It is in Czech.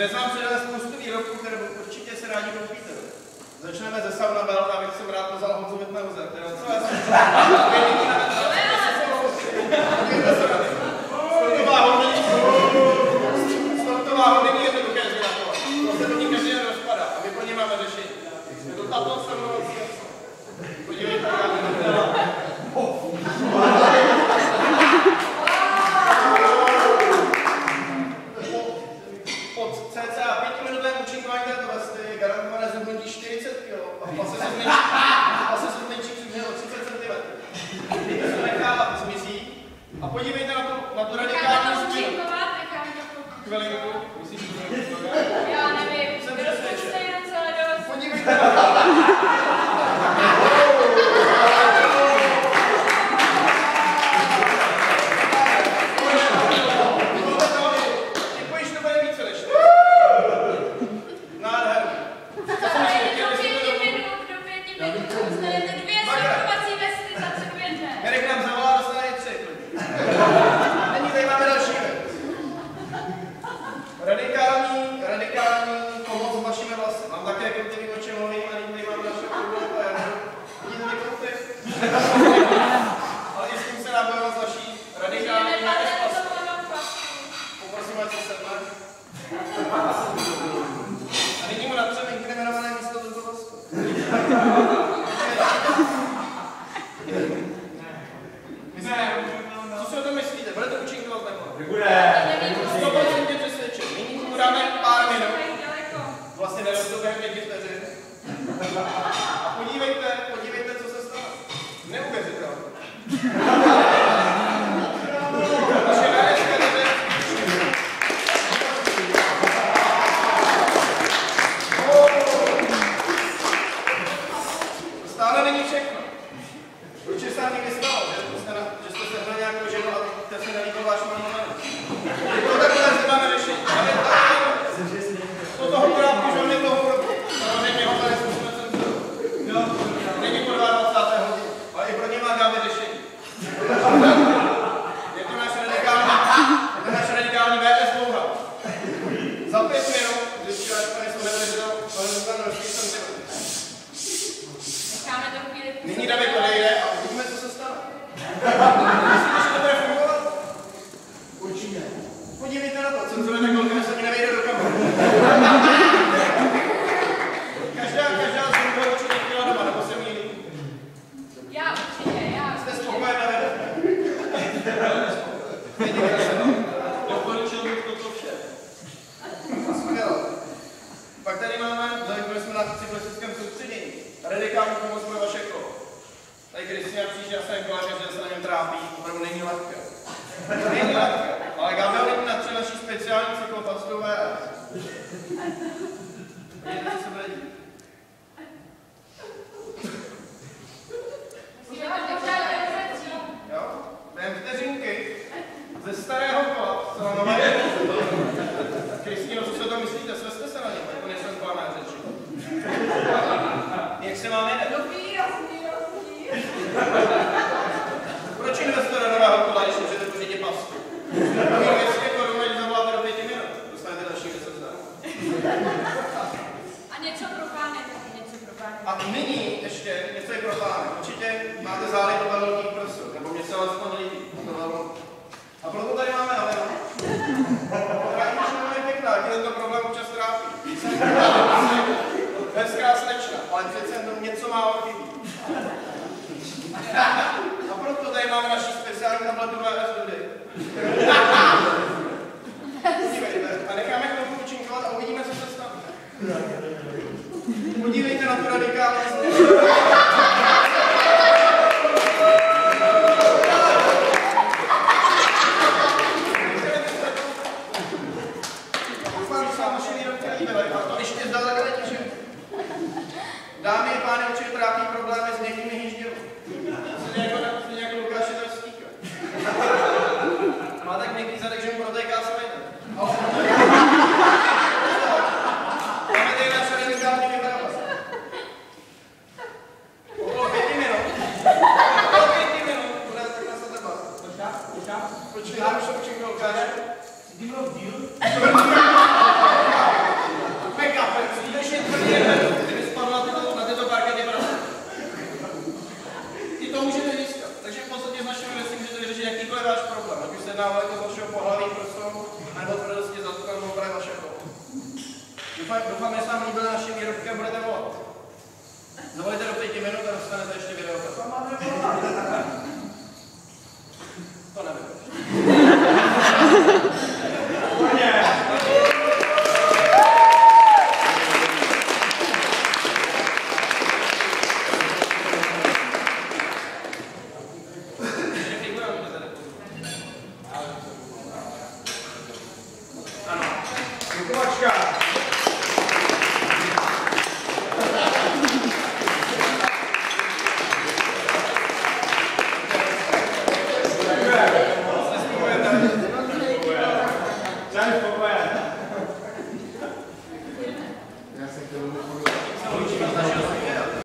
Dnes vám předáme spoustu výrobků, které určitě se rádi koupíte. Začneme ze Sauna Bell, abych jsem rád pozval Honzu Wittmeuze, kterého co já jsem Sportová hodiny je to dokáže na to. To se do ní každý den rozpadá a my pro ně máme řešení. Je to tato samovací. Podívejte, jak to dělá. Pod cca 5-minutovém účinkování této vesty je garantované zhubnutí 40 kg a se zmenší přibližně o 30 cm. To se nechá zmizí a podívejte na tu radikální změnu. Chvilinku, myslíš, že to je? Já nevím, Jsem kdo přesvědčen. jste jenom celé dost. Podívejte na to. Radikální pomoc s vašimi vlasy. Mám také krutivý oči mluvím a nyní mám naše problém a vidíte ty kruty. Ale i s tím se dá bojovat s vaší radikální nespastou. Poprosím, ať se sedne. A nyní mu natřeme inkriminované místo do vlasku. Co si o tom myslíte? Bude to účinkovat nebo? Nebude. 100% přesvědčen. Nyní mu dáme pár minut. Vlastně nerostou během 5 vteřin. A podívejte, co se stane. Neuvěřitelné. Stále není všechno. Určitě se vám někdy stalo, že jste sehnali nějakou ženu a teď se nelíbil váš moment. To takhle se máme řešit. Do toho krátku, že on je toho roku. Samozřejmě ho tady zkusíme cenzuru. Není po 22. hodinu, ale i pro ně má dáme řešení. Je to náš radikální VS dlouhá. Za 5 minut zjistila, že tady jsou nedržitelné množství centimetrů. Nyní David odejde a uvidíme, co se stane. Myslíte, že to bude fungovat? Určitě. Podívejte na to, cenzura tak velká, že se mi nevejde do kamery. Každá z toho určitě chtěla doma, nebo se mýlí? Já určitě, já. Jste spokojená, nebo? Doporučil bych toto vše. Skvěle. Pak tady máme, zajímali jsme na cyklistickém soustředění. Radikální pomoc pro vaše kolo. Tady Kristina přijde a jsem kolář, že se na něm trápí, opravdu není lehké. Není lehké, ale Gabriel není natře naší speciální cyklopastou VS. Vidíte, co se bude dít. Jo? Během vteřinky ze starého kola se vám nové Kristýno, co si o tom myslíte? Sveste se na něm, jako nejsem plané řeči. Jak se vám jede? Výrazný. Proč investor do nového kola, když můžete pořídit pastu? 200 korun, když zavoláte do 5 minut. Dostanete další 10 zdarů. A něco pro pány, taky něco pro pány. A nyní ještě něco je pro pány. Určitě máte záliv do velkých prsů, nebo mě se alespoň líbí. A proto tady máme Alenu. Která je pěkná, jak tento problém občas trápí. Hezká slečna, ale přece jen to něco málo chybí. A proto tady máme naši speciální tabletu VS Dudy. Podívejte, a necháme chvilku účinkovat a uvidíme, co se stane. Podívejte na to radikální změnu. Dámy a pány, určitě trápí problémy s někými hýžděmi. Stejně jako Lukáše to stíka. Má tak měkký zadek, že mu protéká svojina. Máme tady naše radikální vybranost. Okolo 5 minut. Bude takhle se debat. Počkej, já už jsem všechno Lukáše. vyřešit jakýkoliv váš problém, ať už se jedná o jako vašeho pohlaví, prostou, nebo tvrdosti zatkanou právě vašeho. Doufám, že se vám líbily naše výrobky a budete volat. Zavolejte do 5 minut a dostanete ještě video. To nevím. Time for